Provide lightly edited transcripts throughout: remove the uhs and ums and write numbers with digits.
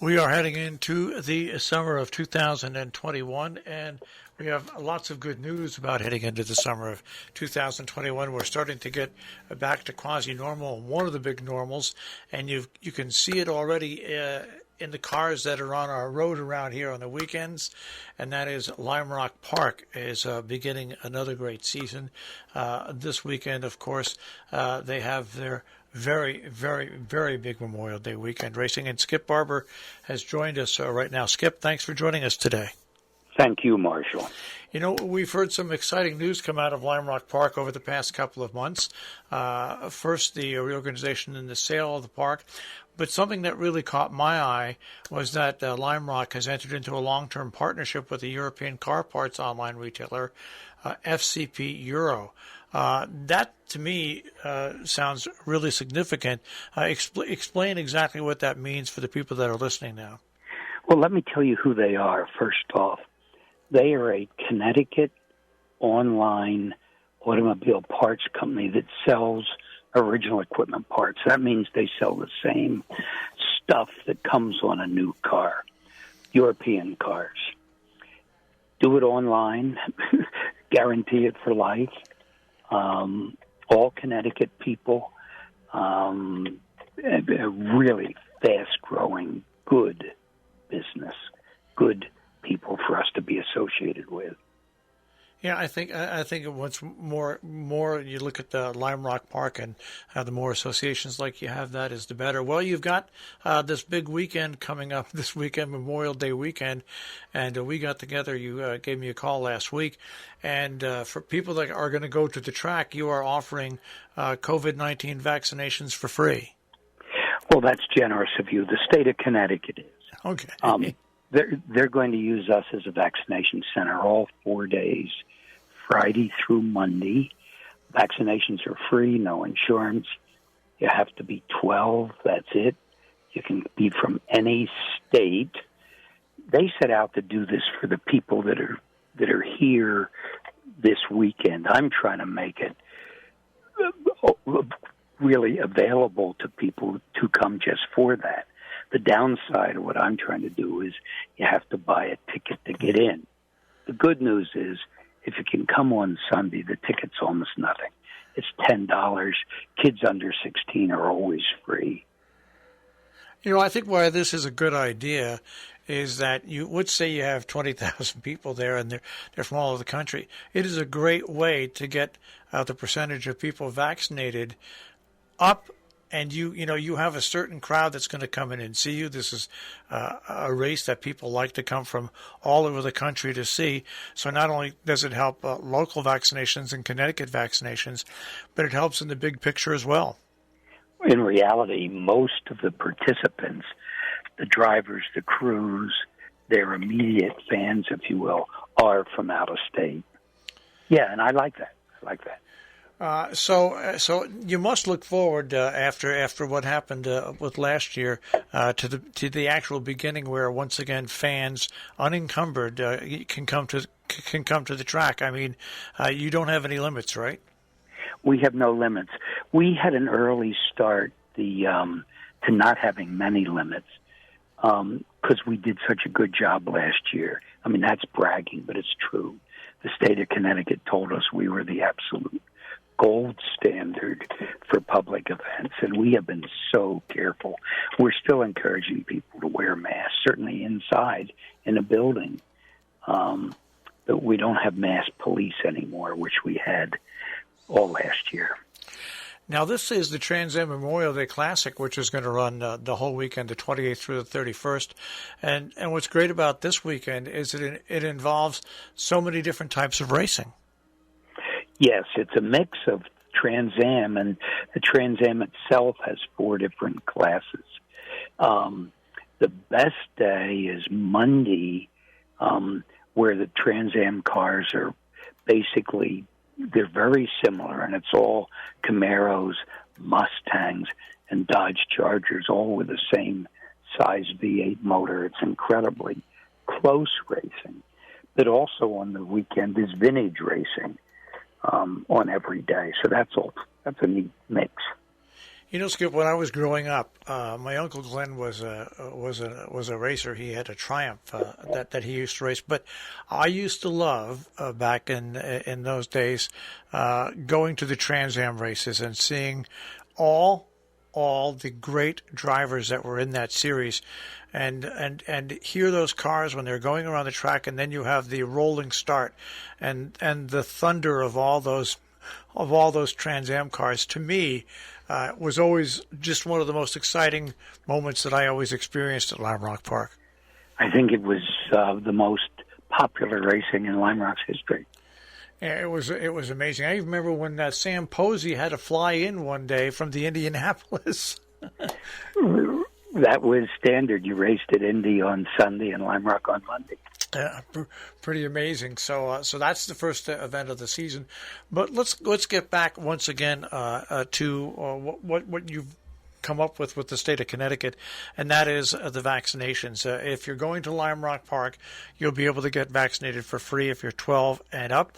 We are heading into the summer of 2021, and we have lots of good news about heading into the summer of 2021. We're starting to get back to quasi-normal, one of the big normals, and you can see it already in the cars that are on our road around here on the weekends, and that is Lime Rock Park is beginning another great season. This weekend, of course, they have their very, very, very big Memorial Day weekend racing. And Skip Barber has joined us right now. Skip, thanks for joining us today. Thank you, Marshall. You know, we've heard some exciting news come out of Lime Rock Park over the past couple of months. First, the reorganization and the sale of the park. But something that really caught my eye was that Lime Rock has entered into a long-term partnership with the European car parts online retailer, FCP Euro. That, to me, sounds really significant. Explain exactly what that means for the people that are listening now. Well, let me tell you who they are, first off. They are a Connecticut online automobile parts company that sells original equipment parts. That means they sell the same stuff that comes on a new car, European cars. Do it online, guarantee it for life. All Connecticut people, a really fast-growing, good business, good people for us to be associated with. Yeah, I think what's more you look at the Lime Rock Park and the more associations like you have, that is the better. Well, you've got this big weekend coming up this weekend, Memorial Day weekend, and we got together. You gave me a call last week, and for people that are going to go to the track, you are offering COVID-19 vaccinations for free. Well, that's generous of you. The state of Connecticut is. Okay. They're going to use us as a vaccination center all 4 days, Friday through Monday. Vaccinations are free, no insurance. You have to be 12, that's it. You can be from any state. They set out to do this for the people that are here this weekend. I'm trying to make it really available to people to come just for that. The downside of what I'm trying to do is you have to buy a ticket to get in. The good news is if you can come on Sunday, the ticket's almost nothing. It's $10. Kids under 16 are always free. You know, I think why this is a good idea is that you would say you have 20,000 people there, and they're from all over the country. It is a great way to get the percentage of people vaccinated up. And you have a certain crowd that's going to come in and see you. This is a race that people like to come from all over the country to see. So not only does it help local vaccinations and Connecticut vaccinations, but it helps in the big picture as well. In reality, most of the participants, the drivers, the crews, their immediate fans, if you will, are from out of state. Yeah, and I like that. So you must look forward after what happened with last year to the actual beginning, where once again fans unencumbered can come to the track. I mean, you don't have any limits, right? We have no limits. We had an early start to not having many limits because we did such a good job last year. I mean, that's bragging, but it's true. The state of Connecticut told us we were the absolute gold standard for public events, and we have been so careful. We're still encouraging people to wear masks, certainly inside in a building. But we don't have mass police anymore, which we had all last year. Now, this is the Trans Am Memorial Day Classic, which is going to run the whole weekend, the 28th through the 31st. And what's great about this weekend is that it involves so many different types of racing. Yes, it's a mix of Trans Am, and the Trans Am itself has 4 different classes. The best day is Monday, where the Trans Am cars are basically, they're very similar, and it's all Camaros, Mustangs, and Dodge Chargers, all with the same size V8 motor. It's incredibly close racing. But also on the weekend is vintage racing. On every day. So that's a neat mix. Skip, when I was growing up, my uncle Glenn was a racer. He had a Triumph that he used to race. But I used to love back in those days going to the Trans Am races and seeing all the great drivers that were in that series, and hear those cars when they're going around the track, and then you have the rolling start, and the thunder of all those Trans Am cars. To me, was always just one of the most exciting moments that I always experienced at Lime Rock Park. I think it was the most popular racing in Lime Rock's history. Yeah, it was amazing. I even remember when Sam Posey had to fly in one day from the Indianapolis. That was standard. You raced at Indy on Sunday and Lime Rock on Monday. Yeah, pretty amazing. So that's the first event of the season. But let's get back once again to what you've come up with the state of Connecticut, and that is the vaccinations. If you're going to Lime Rock Park, you'll be able to get vaccinated for free if you're 12 and up.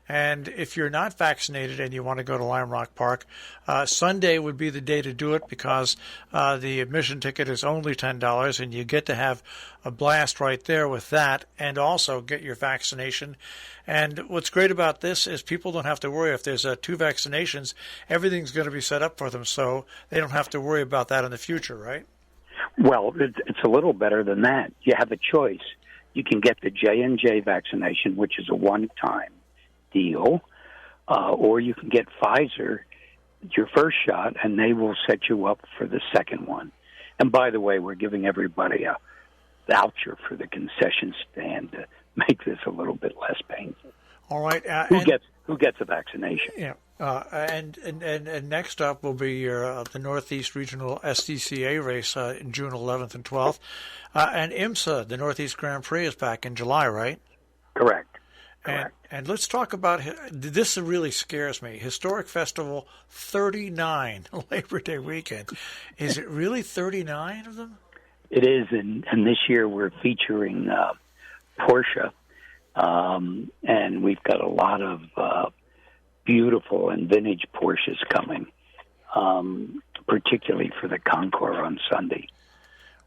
And if you're not vaccinated and you want to go to Lime Rock Park, Sunday would be the day to do it, because the admission ticket is only $10, and you get to have a blast right there with that, and also get your vaccination. And what's great about this is people don't have to worry. If there's 2 vaccinations, everything's going to be set up for them, so they don't have to worry about that in the future, right? Well, it's a little better than that. You have a choice. You can get the J&J vaccination, which is a one-time deal, or you can get Pfizer, your first shot, and they will set you up for the second one. And by the way, we're giving everybody a voucher for the concession stand to make this a little bit less painful. All right. Who gets a vaccination? Yeah. And next up will be the Northeast Regional SDCA race in June 11th and 12th. And IMSA, the Northeast Grand Prix, is back in July, right? Correct. And let's talk about this. Really scares me. Historic Festival 39 Labor Day weekend. Is it really 39 of them? It is, and this year we're featuring Porsche, and we've got a lot of beautiful and vintage Porsches coming, particularly for the Concours on Sunday.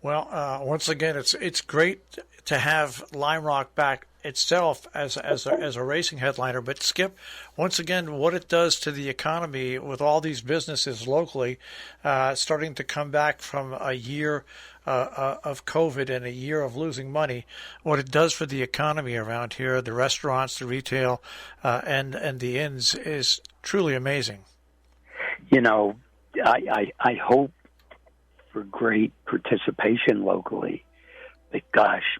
Well, once again, it's great to have Lime Rock back itself as a racing headliner. But Skip, once again, what it does to the economy with all these businesses locally starting to come back from a year of COVID and a year of losing money, what it does for the economy around here, the restaurants, the retail, and the inns, is truly amazing. I hope for great participation locally. But gosh,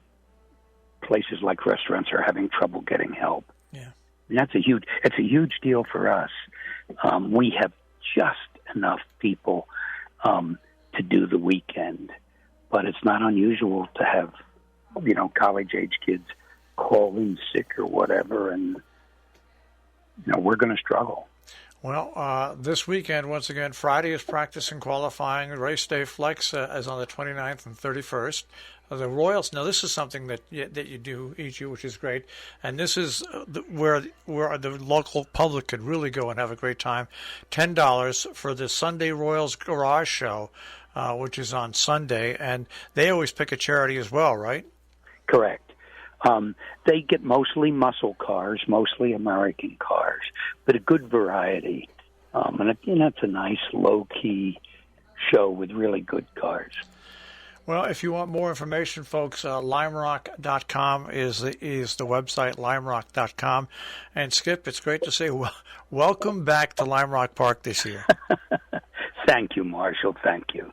places like restaurants are having trouble getting help. Yeah, and it's a huge deal for us. We have just enough people to do the weekend, but it's not unusual to have college age kids call in sick or whatever, and we're going to struggle. Well, this weekend, once again, Friday is practice and qualifying. Race day flex is on the 29th and 31st. The Royals, now this is something that you do each year, which is great. And this is where the local public could really go and have a great time. $10 for the Sunday Royals Garage Show, which is on Sunday. And they always pick a charity as well, right? Correct. They get mostly muscle cars, mostly American cars, but a good variety. And it's a nice, low-key show with really good cars. Well, if you want more information, folks, limerock.com is the website, limerock.com. And Skip, it's great to say welcome back to Lime Rock Park this year. Thank you, Marshall. Thank you.